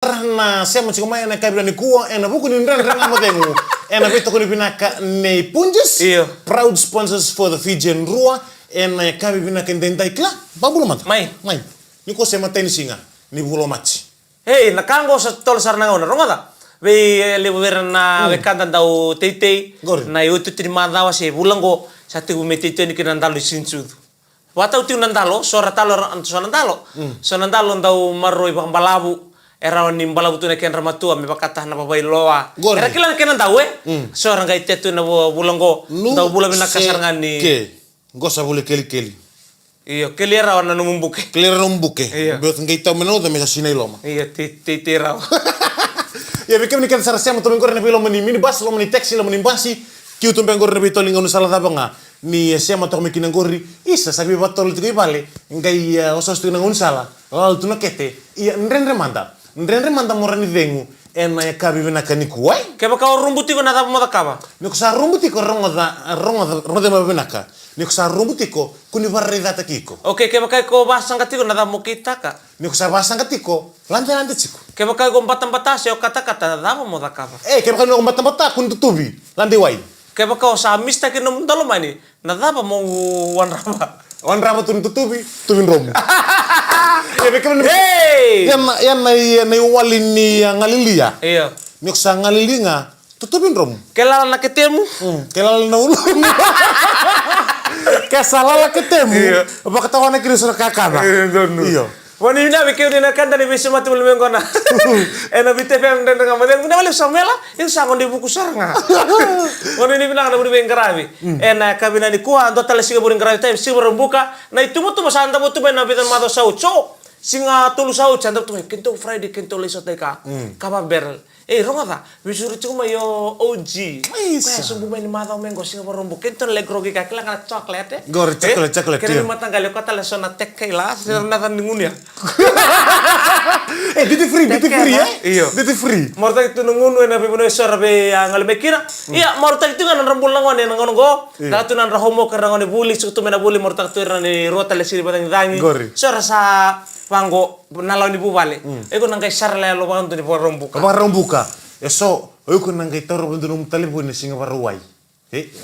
Na sema chikoma ena kabila ni kuwa ena buku ni ndani ranga motengu ena beto kuni binaka nei punjes proud sponsors for the Fijian Rua ena kabi binaka ndenda ikla babulo mata mai niko sema teni singa ni bulo machi hey nakango sa tol sarnanga ona ronga we le verna we kanda dau tei na yo tu trima dawa se bulango sa te umete teni kinandalo sinsudu wata uti nandalo sora talo sonandalo dau marroi balabu era ni balabu tu ken ramatua me bakata na babai loa era kila ken dau so ranga itetu na bulango dau bula bina kasarngani ke gosa bule keli iyo keli era wana numbuke beot ngai tau meno da mesa sinai loma iya te rao ya bikem ni kan sarasema to mengor na bilo mini bus lo mini taxi lo mini basi kiu to mengor na bito linga nusala tabanga ni sema to mekina ngori isa sabi batol tigo ibale ngai osos tu ngun sala lal tu nakete iya nrenre manda morani vengu ena ya kabi bena kanikuai ke baka rumbuti ko nata moda kaba niko sa rumbuti ko ronga mabenaka niko sa rumbuti ko kuni barre data kiko oke ke baka ko basanga tiko nata mokitaka niko sa basanga tiko lante chiko ke baka ko bata se o kata nata moda kaba ke baka no bata kun tutubi lante wai ke baka sa mista ke no ndalo mani nata mo wanraba tun tutubi tubin romu ya bekem hey yan walini ngalilia iya niko sa ngalilinga tutupin romu kelala na ketemu kelala na ulu kesalala ketemu apa ketawana kiri sur kakana iya wani na beke na kanda ni bisi matu belum ngona ena bite pem dan ngamaden kuna wale samela in sangon di buku saranga wani ni bilang na buri bengarabi ena kabina ni kuha ando tala siga buri ngarabi tay siga buka na itu mutu masanda mutu ben na bitan mado saucho singa tulu sau canda tu kento Friday kento leso teka kaba berel ronga bisuru cuma yo OG kaya sumbu main mata mengo singa barombo kento legrogi kakila kana chocolate gor chocolate kena mata galio kata lesona tekela sirna tan ningunya duty free ya iyo duty free morta itu nungunu na bibuno sorbe ngal mekina iya morta itu kan rambul langone ngono go datu nan rahomo karangone buli sutu mena buli morta itu rani rota lesiri batang dangi sora sa pango nalawni bubale eko nangai sarle lo bantu ni rombuka eso eko nangai taro bantu no talebo ni singa baruai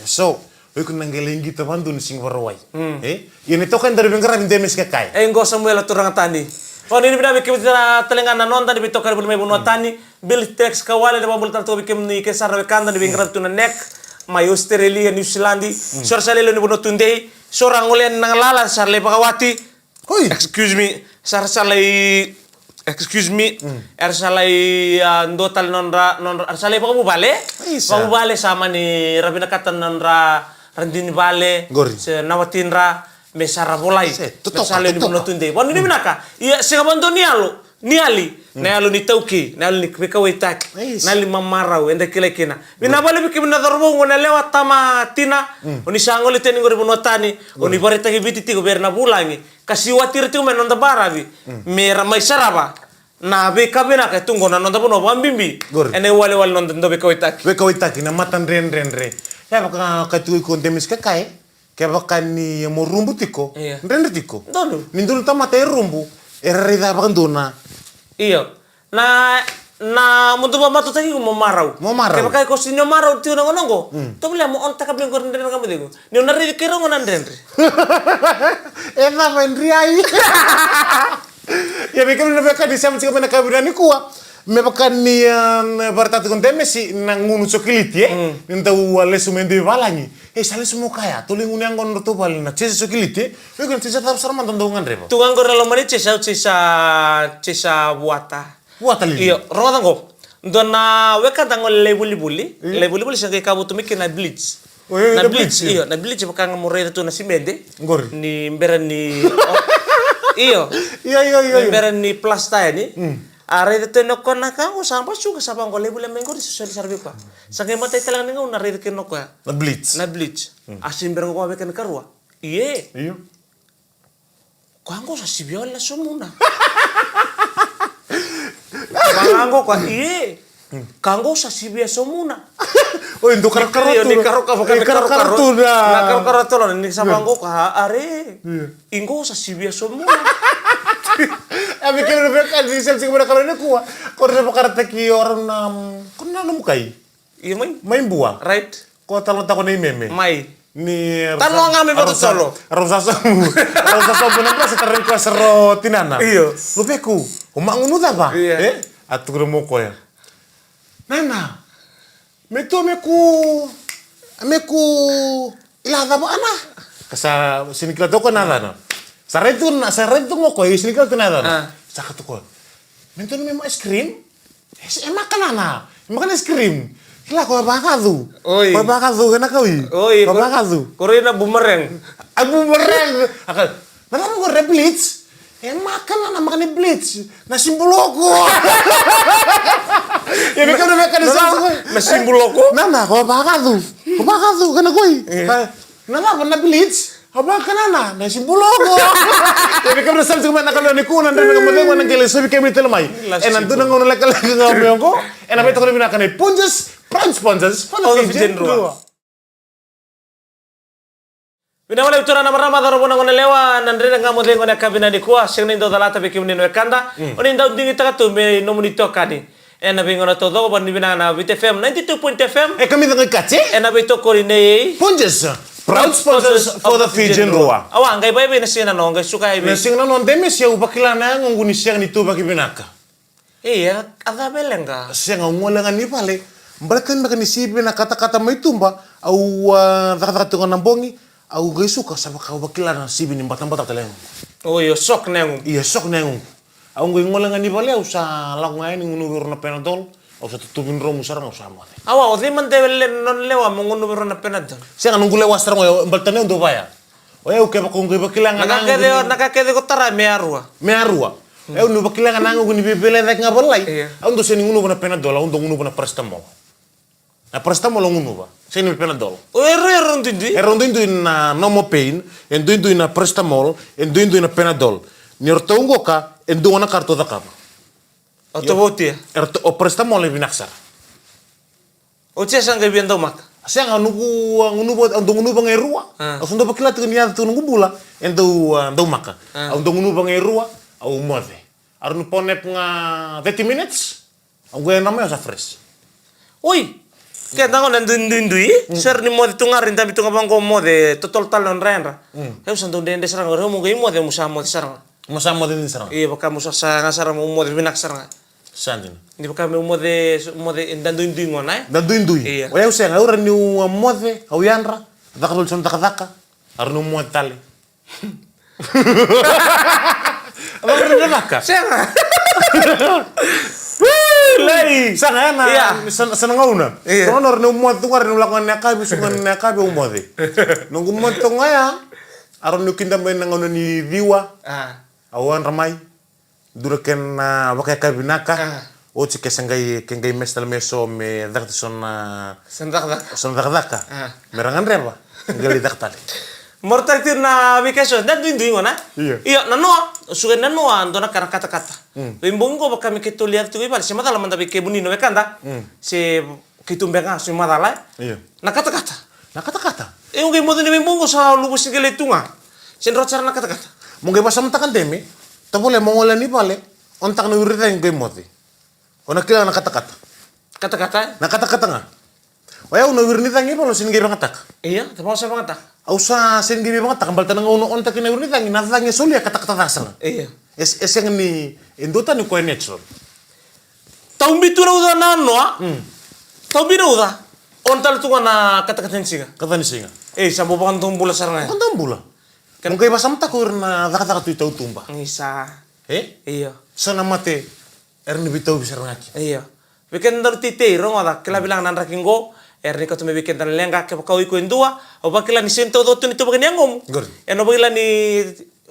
so eko nangai lengi to bantu ni singa baruai ini to kan dari bengkara demes ke kai ngo samuel turang tani on ini bina bikin telengana nonta di bitokar bulu mai buno tani bil tex kawale de babul tanto bikin ni ke sarwe kanda di bengkara tuna nek mai Australia New Zealand sor salelo ni buno tunde sorang olen nang lala sarle pakawati excuse me ersalai ndotal nonra ersalai pamu bale sama ni rabina katan nonra randini bale se nawatinra mesara bolai ersalai ni buno tunde wan ini binaka iya singabantu niali ni tauki niali ni kawaitak nali mamarau ende kilekina bina bale bikin na dorbo ngone lewat tama tina oni sangoli teni ngori buno tani oni barita biti tigo berna bulangi kasi watir tu men nonda barabi mera mai saraba na be kabina ka tungo na nonda bono bambimbi ene wale nonda ndo be kawitaki na matan ren ya baka ka tu ko demis ka kai ke baka ni mo rumbu tiko ren tiko nindul tamate rumbu errida banduna iyo na muntu ba matu tagi mo marau ke baka ko sinyo marau ti nongo to bele mo on takablen ko ndene ngam dego ni on ridi kero ngonan ndendre ena vendri ai ya bekem na beka di sama cikama na kabina ni kuwa me baka ni bartatu con temesi nangunu sokiliti ninta wale sumende balangi sale sumo kaya to linguni angon to balina chese sokiliti we kon chese tar sarman tondongan rebo tu angor lo mani chesa buata iyo roda ngo dona weka tango lebuli sangai kabu tu mikina bleach na bleach baka ngamure tu na simende ni mbera ni iyo mbera ni plasta ni are de no kona kango samba suga sabang ko lebule mengo di sosial sarbe pa sangai mata itelang ningo na rede kenno ko na bleach asim berang ko abekan karwa iyo kango sa sibiola sumuna kango ko kango sa sibia sumuna indo karo ni karo ni sabang ko are ingo sa sibia sumuna Abi kami lebih kan di sel sing mereka ini kuah. Kau ada pakar teki orang kau nanu mukai. Iya Main buah. Right. Kau tahu tahu nih meme. Mai. Ni Tan lo ngami betul solo. Rosa somu. Rosa somu nang seterin kuah sero tinana. Iya. Lu beku. Umak ngunu tak ba? Iya. Atu kudu moko ya. Nana. Meku ilah apa ana? Kasa sini kila toko nada no. Sarentu ngoko sini kila tu nada no. Saka toko. Mentu memang es krim? Makan ana. Makan es krim. Kila ko bakadu. Oi. Ko bakadu kena kawi. Oi. Ko bakadu. Korina bumerang. Bumerang. Akan. Nana mo reblitz. Makan ana makan blitz. Nasi buloko. Ya mereka udah makan di sana. Nasi buloko? Nana, ko bakadu kena koi. Nana pernah blitz. Apa kanana? Nasi buloko. Ya mereka udah sampai kemana kalau ni kunan dan kemudian mana kele sobi kami telemai. Enan tu nang ngono lek ngomong ko. Enan beto ko binakan ni punjes, prime sponsors, for the Fijian Rua. Bina wale utura na marama daro bona ngone lewa nandre nga mo lengo na kabina di kuwa sing nindo dalata be kimni no kanda oni ndaw dingi takatu me no muni tokani ena be ngona todo bon bina na VTFM 92.fm Kami dengan kace. ena be to kori nei Punjes, proud sponsors for the Fijian Rua. awa ngai bai be na sina no ngai suka ai be Sing non demes ya upakilana ngunguni siang ni tu bagi binaka. iya ada belenga Siang ngolengan ni pale. Mbalakan makan ni sibe na kata-kata mai tumba au kata-kata tungan nambongi. Aku gak suka sama kau bakilan si bini batang-batang teleng. oh yo sok nengu Iya sok nengung. Aku gak ngolengan di balik usah lakukan ini ngunur na penadol. Usah tutupin romu sarang usah mati. awa odi man te non lewa mo ngono bero na penad Saya kan nunggu lewas sarang ya baltane untuk paya. Oya uke bakong gak bakilan nakakede ko tara me arua mearua. Nu bakilan nangu guni bibele nek ngabalai. Iya. Aku tuh sini ngunu na penadol, aku tuh ngunu na paracetamol. Na paracetamol ngunu ba. Sini penadol. o ero ndindi Eron do na nomopain, en do na paracetamol, en do na penadol. Ni ortongo ka, en do na karto da kapa. o to botia O paracetamol e binaksar. o tia sanga bienda mak Siang ngunu bang erua. Au ndo bakila tu niya tu nungu bula, en do maka. Au ngunu bang erua, au mode. Arun ponep nga 30 minutes. Au gue namanya sa fresh. oi kaya tango nandundundui ser ni mode tungarin tapi tunga bangko mode totol tal non renra eu santo dende sarang ro mo gay mode musa mode sarang Masa mode ni sarang. iya baka musa sa sarang mo mode binak sarang Sandin. ni baka mo mode ndandundui ngona Da duindui. Iya. Oya useng au ran ni mode, au yanra. Da kadol son taka. Arun mode tali. Abang rin baka. senga Lei, sana na. Iya. Sana ngauna. Iya. Sono no muat tu ngarin melakukan nakabi sungan nakabi umode. Nunggu muat tu ngaya. Aron nu kinda main ngauna ni diwa. ah Awan ramai. Duraken na bakai kabinaka. O chike sangai kengai mestal meso me dakta sona sendak daka. Merangan reba. Ngali daktali. mortaktir na vacation ndandundui ngona Iya. nano suga nano ando na kata-kata bimbungo baka mi keto lihat tu ibal sima dalam manda bike bunino bekanda se kitumbenga sima dala Iya. na kata-kata Na kata-kata. yung game mo din bimbungo sa lubos ni tunga sin rotsar na kata-kata Mungkin pasal mentakan demi. Tapole mongolan ni pale. Ontak na urita yung game moti. Ona kila na kata-kata. kata-kata Na kata-kata nga. Oya una wirnita ngi palo sin game ngatak. iya tapi sa pangata Ausa sin game ngatak kambal tanang uno ontak na wirnita ngi natang solia kata-kata dasar. iya Es yang ni indota ni ko natural. taumbitu na uda na no taumbi na uda ontal tunga na kata-kata singa Kata ni singa. sa bobang tumbula sarang Kan tambula. Mungkin pasal mata ko na kata-kata tu tumba. isa iya Sana mate erni bitau bisa ngaki. iya weekend dar tite rongo da kila bilang nan rakingo erni ko tume weekend dan lenga ke pakau iko indua o bakila ni sento do tuni to bagani ngom Gor. eno bagila ni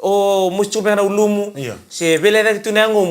o mustu bena ulumu Iya. se bele da tuni ngom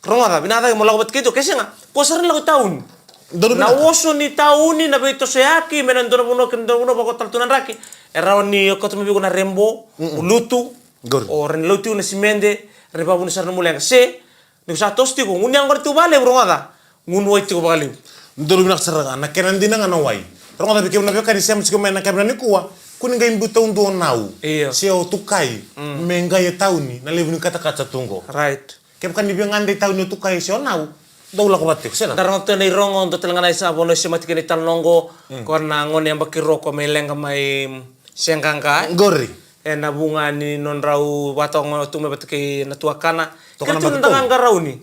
rongo da binada mo lagot kito kesenga posar lago taun Dono na oso ni tauni na beito seaki menan dono bono kendo bono bako taltunan raki erawan ni ko tume bigo na rembo ulutu Gor. o ren lutu na simende reba bunu sarno mulenga se ni sa tosti ko ngunyang ngor tu bale rongo da ngun wai tu bale Dulu binak serang na kenan dina nga nawai. Pero nga bikin na beka ni siya msiko na kabra ni kuwa. Kuning ga imbuta undo nau. Iya. Siya o tukai. Menga ya tauni na levu ni kata-kata tunggo. right Kaya bukan dibilang ngandai tahu nutu kayak sionau. Daw la ko batik sena. Darang to nei rongo to telangana isa bono si mati kini talnongo kona ngone yang bakiro ko may lenga may sengkangka. Gori. Na bunga ni non rau watong tume batike na tuakana. Tukana Kertu batong. nang garau ni.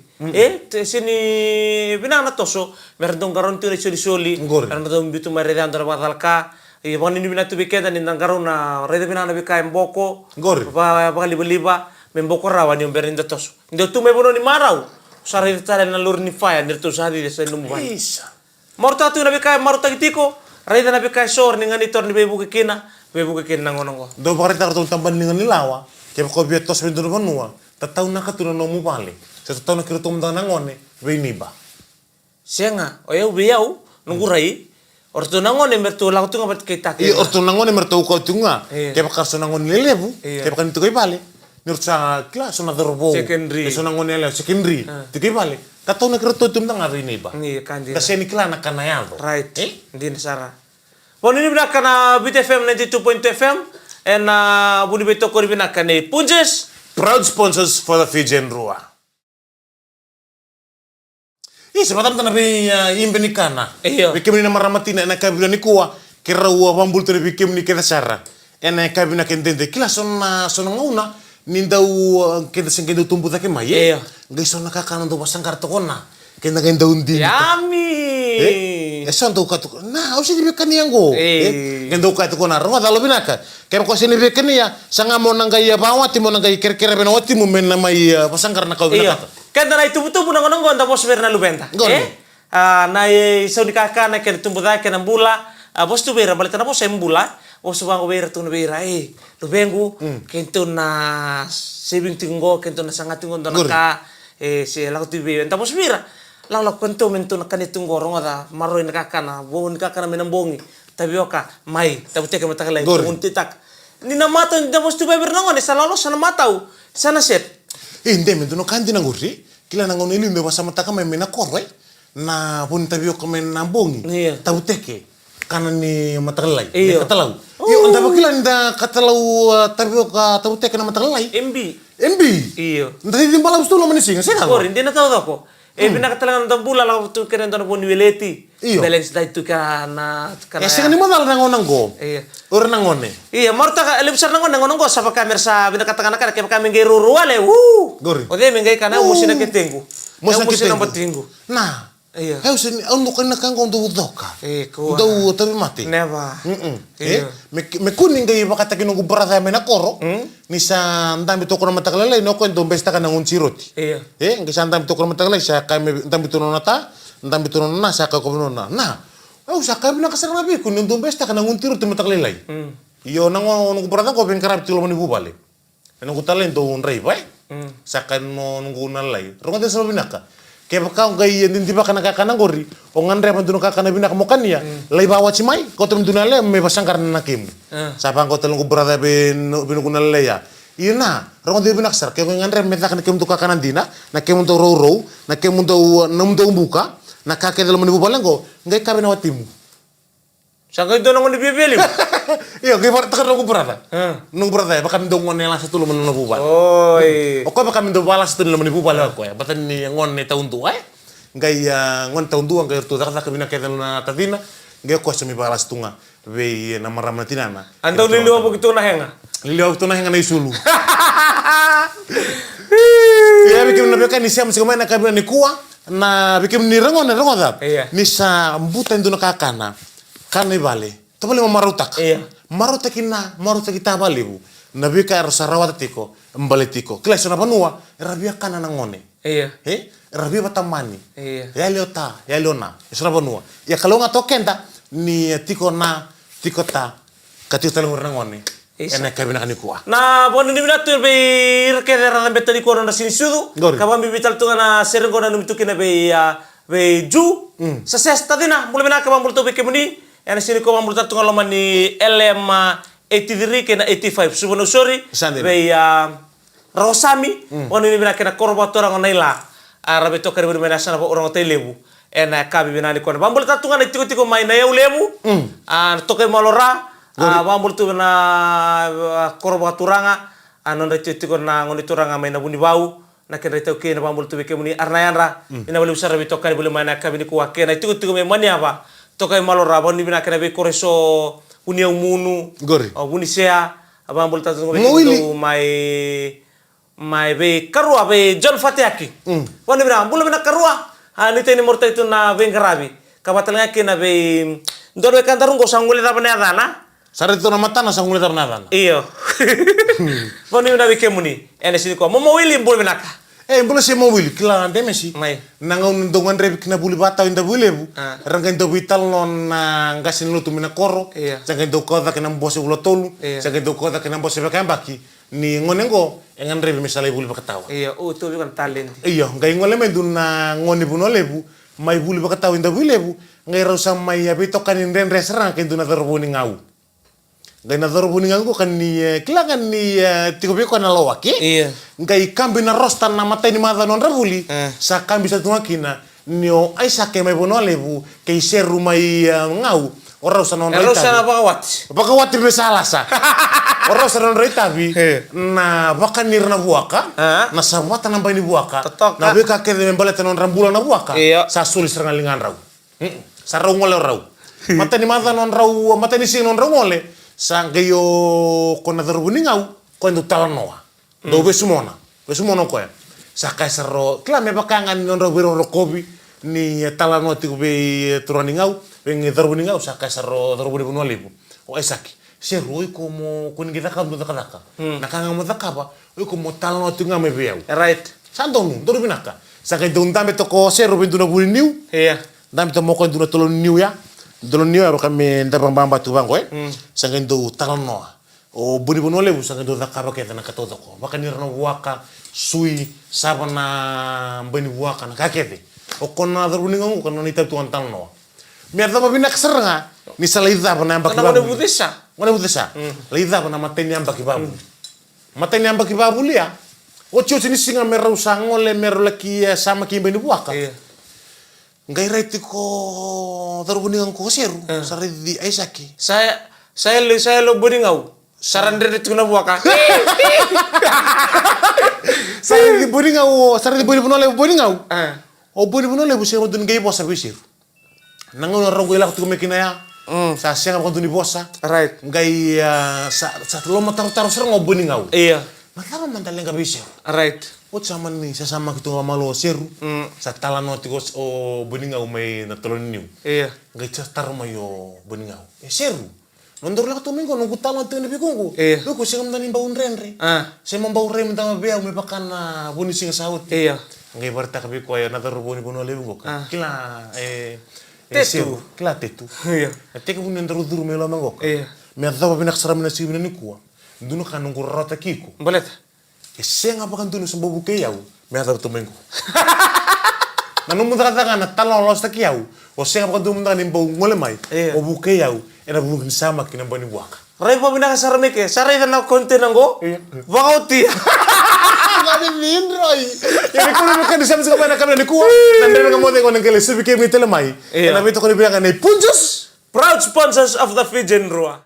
Sini binang na toso merdong garon tu soli soli. Gori. Karena to bitu mereda antara batalka. Boni ni binatu bikeda ni nang garau na reda binang na bikai mboko. Gori. Ba liba memboko rawa ni berinda toso. Ndio tume bono ni marau. Sari tare na lur ni faya ndir tu sari de sen lumu bai. Isa. Morta tu na bikai maruta gitiko. Reda na bikai sor ni ngani tor ni bebu kekina. Bebu kekina ngonongo. Do bakari tar tu tamban dengan nilawa. Kaya ko bietos bendur banua. Tatau na katuna no mu bale. Sa tatau na kirto mda nangone, be niba. Senga, oyau biyau nunggurai. Orto nangone mertu lau tu ngabat kita. I orto nangone merto ko tunga. Iya. Kaya bakar so nangone lelebu. Iya. Kaya bakar itu kay bale. Nursa kla so na dorbo. Secondary. So nangone le secondary. Ti kay bale. Tatau na kirto tum da ngari niba. Iya kanji. Kasi ni kla na kanayado. Right. Hindi na sara. Bon ini bina kana Beat FM 92.2 FM and buni beto ko bina kana Punjes. Proud sponsors for the Fijian Rua. Sebatam tanah be imbe ni kana. Iya. Bikim ni maramatina na kabila ni kuwa. Kira ua pambul tu bikim ni kita sara. Ena kabina kendente kila sona ngauna nindau kenda sengkenda tumpu take mai. Iya. Ngai sona kakana ndo pasang kartu kona. Kenda undi. Yummy. Esan tu katu. Nah, ausi di bekan yang go. Kenda katu kona. Rumah talo binaka. Kaya ko sini bekan ya. Sanga mo nanggai bawati mo nanggai kira-kira benawati mo men namai pasang karena kau Iya. binaka. Kanda na itu nang gonta bos berna lubenta. Na saudi kaka na kena tumbu da kena bula. Bos tu bera balita na bos embula. Bos bang bera tu bera lubengu kento na saving tinggo kento na sangat tinggo na ka si lau tu bera. Bos bera. Lau kento mento na kanit tinggo ronga da maro na kaka na bon kaka na menambongi. Tapi oka mai tapi teka mata kala untitak. Ni na mata ni bos tu bera nangone salalo sana matau. Sana set. Inde men no kandi nanguri kila nangon ini ndo basa mataka men mena korwe na pun tabio komen nambongi tahu teke kana ni matakalai katalau yo anda bakila nda katalau tabio ka tahu teke na matakalai MB iyo nda di malam sto lo menisi ngase kor indi na tahu dako bina katalangan tambula la tu keren tono pun weleti balance dai tu kana ya sing ni modal nangon go ora nangone iya morta lebih besar nangon go sapa kamera sa bina katakan kana kaya kami ngai ruruale gori ode mengai kana musina ketengu musina ketengu nah iya eu sen ando kana kan go do doka ko do tapi mati neva me kuning ngai bakata kinu go brada mena koro ni sa ndambi to kono matakalai no ko ndo besta kana ngun ciroti ngai sa ndambi to kono matakalai sa kami ndambi to nonata ndambi to nona sa ka ko nona nah eu sa kami na kasar nabi kun ndo besta kana ngun ciroti matakalai yo nango nungu brada ko ben karab tilo mani bubale nungu talento un rei bai sa kan no nungu nalai ronga de so binaka kaya kau gay din tiba kana kakana gori ongan re pantuno kakana binak mokan ya lai bawa cimai kau tem dunale me pasang karena nakim sapa kau telung berada ben kunal ya ina rongo de binak sar kaya ngan re meta kana kem tu kakana dina nakem untuk roro nakem untuk nam tu buka nakake dalam menipu balango ngai kabe na watimu sangka itu nongon di bibeli iya gay takar nunggu berada nunggu berada ya bakal ndongon yang satu lo menipu bal Oke bakal mendo balas tu lo menipu bal aku ya batan ni ngon ni tahun tua gay ngon tahun tua gay tu takar kabina kaya na tatina gay ko semi balas tunga be na maram na tinana antau liliwa begitu na henga liliwa begitu na henga na isulu ya bikin na bekan ni siya musik main na kabina ni kuwa na bikin ni rengon da ni sa mbuta ndu na kakana kana bale tabale marutak marutak kita bale bu nabi ka sarawat tiko mbale tiko klas na panua rabia kana nangone rabia batamani ya leona isra panua ya kalau ngato kenda ni tiko ta katio talo nangone ena kabina kani kuwa na bon ni binatu be kedera na betali ko na sini sudu kabam bibital tu na serengo na numitukina be ju sa sesta dina mulai bina kabam bulto be kemuni ena sini ko mamul tatu ngaloman ni LM 83 kena 85 subono sorry be Rosami oni ni bina kena korba torang naila arabe to kare bina sana orang hotel lebu ena kabi bina ni ko mamul tatu ngana tiko mai na lebu to ke malora mamul tu na korba turanga anon tiko na ngoni turanga mai na buni bau na kena itu kena pambul tu beke muni arnayan ra ina boleh usara bi tokai boleh mana kami ni kuah kena itu me mani apa tokai malora bon ni bina kena be koreso unia umunu Gori. Buni sea abang boleh tahu itu mai be karua be John Fatiaki bon ni bina boleh bina karua ni teni morta itu na bengarabi kabatalnya kena be ndor be kantarung ko sangule ta bana dana Sare itu nama tanah sang mulai ternadan. Iyo. Boni una bike muni. Ene sini ko momo wili mbul menaka. Mbula si mo wili kila ande mesi. Mai. Nangaun ndongan rebi kina buli bata inda buli bu. Rangga indo vital non ngasin lutu mina koro. Sangga indo koda kina mbose ulo tolu. Sangga indo koda kina mbose bakambaki. Ni ngonengo engan rebi misalnya buli bakatawa. Iya, tu kan talent. Iya, ngai ngole mendu na ngoni buno lebu. Mai buli bakatawa inda buli lebu. Ngai rausa mai abito kanin ren reserang kindu na terbuni ngau. Ngai na doro buni ngau kan ni kila kan ni tiko beko na lawaki. Iya. Ngai kambi na rosta na mata ni mada non rabuli. Sa kambi sa tumakina nio ai sa ke mai bono lebu ke seru mai ngau. Ora usa non raita. Ora usa na bakawat. Bakawat be salah sa. Ora usa non raita bi. Na bakan nir na buaka. Na sabata na bai ni buaka. Na beka ke de membaleta non rambula na buaka. Sa sulis rangalingan rau. Sa rau ngole rau. Mata ni mada non rau, mata ni sing non rau ngole. Sangke yo kona terbuni ngau ko ndu talanoa do besumona ko ya sakai sero kla me bakangan non ro biro kobi ni talano ti be turani ngau ben terbuni ngau sakai sero terbuni buno libu o esaki seru ko mo kun kita ka do taka nakanga mo taka ba ko mo talano ti ngame be Right. sandong do binaka sakai do ndame to ko seru ben do buni niu Iya. ndame to mo ko ndu tolo niu ya Dolon niyo kami ndabang bamba tu bangko sangin do talano o buni buno lebu sangin do dakaba keta na katoto ko baka ni rano waka sui sabana bani waka na kakete o kona darbuni ngongu kana ni tu talano mi adama bina keseranga ni salaida bana baki babu ngone budesa laida bana mateni ambaki babu mateni ambaki babu lia o chuchi ni singa merau sangole merlaki sama ki bani waka Ngai raiti ko terbuni ngau seru sare di Aisaki. Saya lo buni ngau. Saran dari tuna buaka. Sare di buni ngau, sare di buni puno lebu buni ngau. O buni puno lebu sero dun ngai bosa bisir. Nangono rongo ilak tu mekina ya. Sa siang apa duni bosa. Right. Ngai sa lo matar sero ngau buni ngau. Iya. Matama mandale ngai bisir. Right. O sama ni sa sama kitu ngamalo seru. Sa talano tikos o buni ngau mai na tolon niu. Iya. Ngai tar mai o buni ngau. Seru. Nondor la tumingo nunggu talon tu ni bikungu. Lu ko singam tani baun renre. Se mambau rem tama bea me pakana buni singa saut. Iya. Ngai barta ka biko ya na tar buni buno lebu ko. Kila tetu. Kila tetu. Iya. Ate ka buni ndaro duru me lo mango. Iya. Me adaba binak saram na sibina ni kuwa. Dunu kan nunggu rota kiku. Boleh. Senga pakan dunu sembobu ke yau. Me adaba tumingo. Na numu katakan na talon los tak yau. O senga pakan dunu ndani mbau ngole mai. O buke yau. Era bukin sama kina bani buaka. Rai pa bina kasarame ke. Sarai na konten ngo. Wakauti. Ngadi minroy. Ini ko na kan disam sa bana kamera ni kuwa. Nandere nga mo de ko nang kele sibi ke mi telemai. Na bito ko ni bilang ni punjus. Proud sponsors of the Fijen Rua.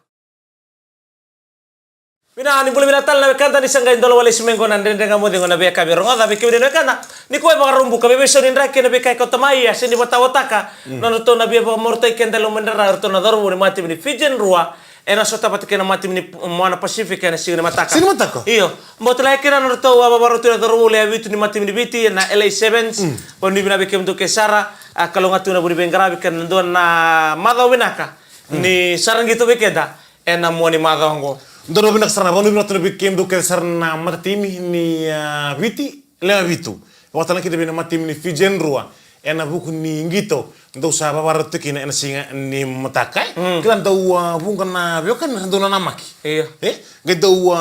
Bina ni boleh bina tal na kanta ni sangga indolo wale simengo nandere nga mo de ko na biya kabi ronga da bikyo de kana. Ni ko ba rumbu ka bebe so nindra ke na biya ko tamai ya sini watawataka. Nono to na biya pa mortai kendalo mendera to na dorbo ni mati ni Fijen Rua. Ena sota pati kena mati ni Moana Pacific na sini mataka. Sini mataka. Iyo. Mbotla kena no to wa baru tu na dorbo le abitu ni mati ni biti na LA Sevens. Poni bina bikem to ke Sara kalau ngatu na buni bengarabi kan ndo na mada winaka. Ni sarang gitu bekeda. Ena mo ni mada ngo. Ndono binak sarana bonu binak tu bikem do ke sarana mata timi ni biti le abitu. Waktu kita bina mati ni Fijen Rua. Ena buku ni ngito. Ndo sa babaru tu kina ena singa ni matakai. Kila ndo bukan na biokan ndo na namaki. Iya. Gitu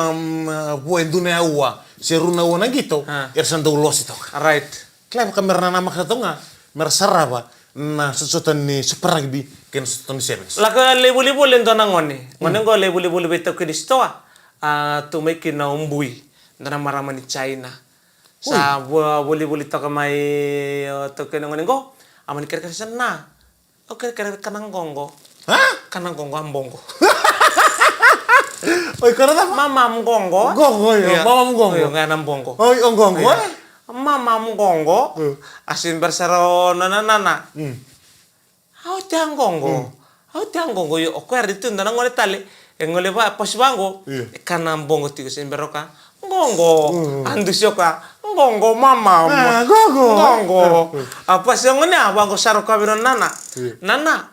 buat dunia awa seruna wana gitu. Ersan ndo los itu. Right. Kila kamera na namak itu nga. Mersaraba na sesuatu ni super rugby kan sesuatu ni sevens. Laka lebu-lebu lento na ngoni. Ngoni ngo lebu-lebu beto ke distoa. Tu meki na umbui. Ndana marama ni China. Sa boleh to kamai to ke ngoni ngo. Amani kira-kira sana. Oke kira kanang gongo. Hah? Kanang gongo ambongo. Oi karena apa? Mama mgongo. Gongo ya. Mama mgongo. Yo ngana mbongo. Oi gongo. mama mgongo asin bersaro nana. Au tiangongo. Au tiangongo yo okwer itu nana ngole tali. Ngole ba posbango kana mbongo tigo simberoka. Ngongo andusyo ka. Ngongo mama. Ngongo. Apa sih ngone abango saro kabiro nana. Nana.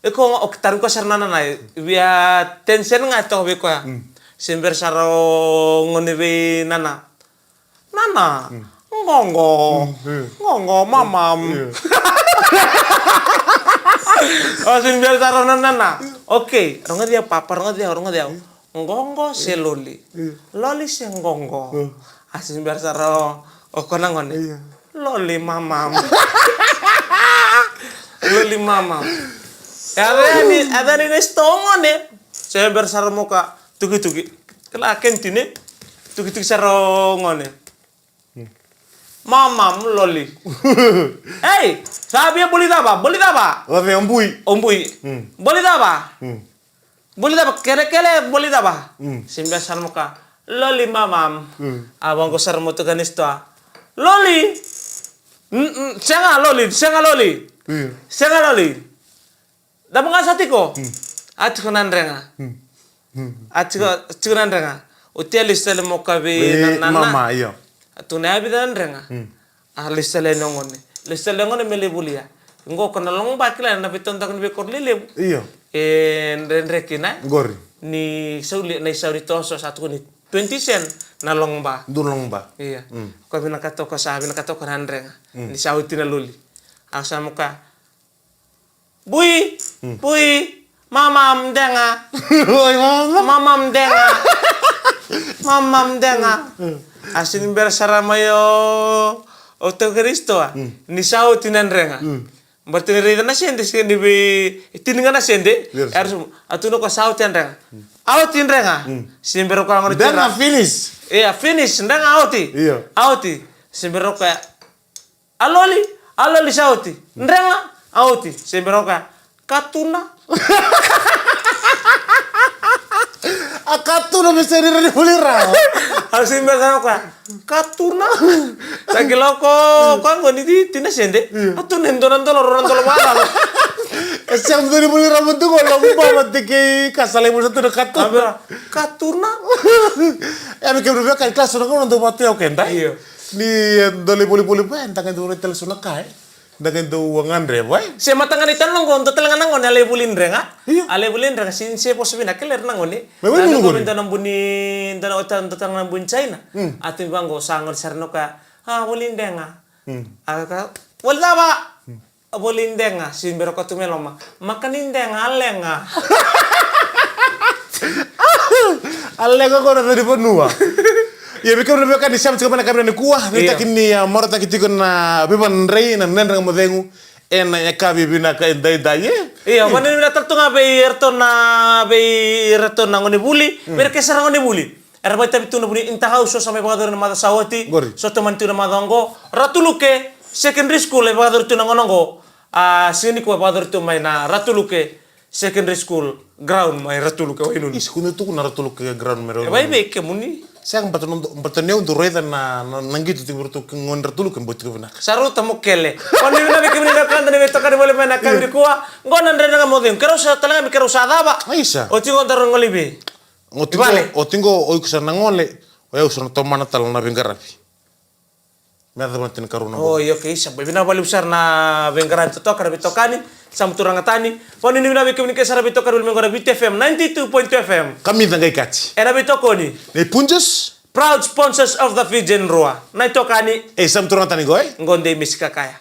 Eko oktaru ko sarna nana via tensen ngato be ko. Simber saro ngone be nana. Nana. Ngongo. Ngongo mama. Oh, simber saro nana. Oke, ronga dia papa, ronga dia. Ngongo se loli. Loli se ngongo. Asin biar saro okona ngone. Loli mama. Loli mama. Ada ni stongone. Saya bersaro muka tuki. Kela kentine tuki saro ngone. Mama loli. Hey, sabia boleh daba? Wabe ombui. Boleh daba? Boleh daba? Kele boleh daba? Simba sarmuka. Loli mamam. Abang ko sarmo to kanisto. Loli. Senga loli. Daba nga satiko. Atiko nandrenga. Atiko nandrenga. Hotel istele mo kabe nana. Mama iyo. Tuna abi nandrenga. Listele nongone. Listele ngone mele bulia. Ngo kono long bakila na biton takon be korlile. Iyo. Rekina. Gori. Ni sauli toso satu ni 20 sen na longba. Longba. Iya. Ko bina katoko nandrenga. Ni sauti na luli. Asa muka. Bui. Mama mdenga. Mama mdenga. Asin bersara mayo Oto Kristo ni sauti nandrenga. Berarti rida na sende sende be tininga na sende. Ersu atuno ko sauti nandrenga. Auti nandrenga. Simbero ko ngori. Denga finish. Iya finish nandrenga auti. Iya. Auti. Simbero ko aloli sauti. Nandrenga auti. Simbero ko katuna. Akatuna bisa di pulira. Harus bersama ko katuna. Sagiloko ko ngoni di tina sende. Atu nendolo mana. Siang dari pulira bentuk kalau bawa tiki kasale musa tu dekat tu. Katuna. Ya mikir berapa kali kelas sudah kau untuk mati oke entah. Iya. Ni doli puli ben tangan tu retel sunak kai. Dengan tu wangan rewai. Se matangan itan nonggo untuk telangan nonggo ale bulin renga. Ale bulin renga sin se posubina keler nangoni. Memang nunggu. Minta nambuni dana otan tentang nambun China. Ati banggo sangor sarnoka. Bulin renga. Aka wala ba? Bulin renga sin beroko tumeloma. Makanin renga alenga. Alenga ko na tadi penua. Ya mikir berapa kali siapa cakap nak kabin kuah. Kita kini morata kita kena beban rei na nendang modengu. Ya kabi bina ka endai daye. Iya, mana bina tertunga be ertona ngoni buli. Berkesar ngoni buli. Erba tapi tu na buli intahau so sampai bagador na mada sawati. So teman tu na madongo. Ratuluke secondary school e bagador tu na ngonongo. Sini ko bagador tu mai na Ratuluke secondary school ground mai Ratuluke wa inun. Kuno tu na Ratuluke ground mero. Bai be ke muni. Saya bertanya untuk reda na nanggitu timur tu ngonder dulu kan buat kena. Saru tamu kele. Koni bina be kemini kan tani beto kan boleh main kan di kuah. Ngonan reda kan modem. Kero sa talanga mi kero sa daba. Aisa. O tingo ndaro ngolibe. O tingo o kusana ngole. O ya usana tomana talana bengarapi. Mereka mantin karuna. Oh iya ke isa. Bina bali usar na bengarapi to kan beto kani. Sam turanga tani. Koni bina be kemini kesara beto kan boleh mengora Beat FM 92.2 FM. Kami tanggai kaci. Era beto koni. Ne punjas. Proud sponsors of the Fijian Roa. Na ito kani. Sam turanga tani goy. Ngonde miska kaya.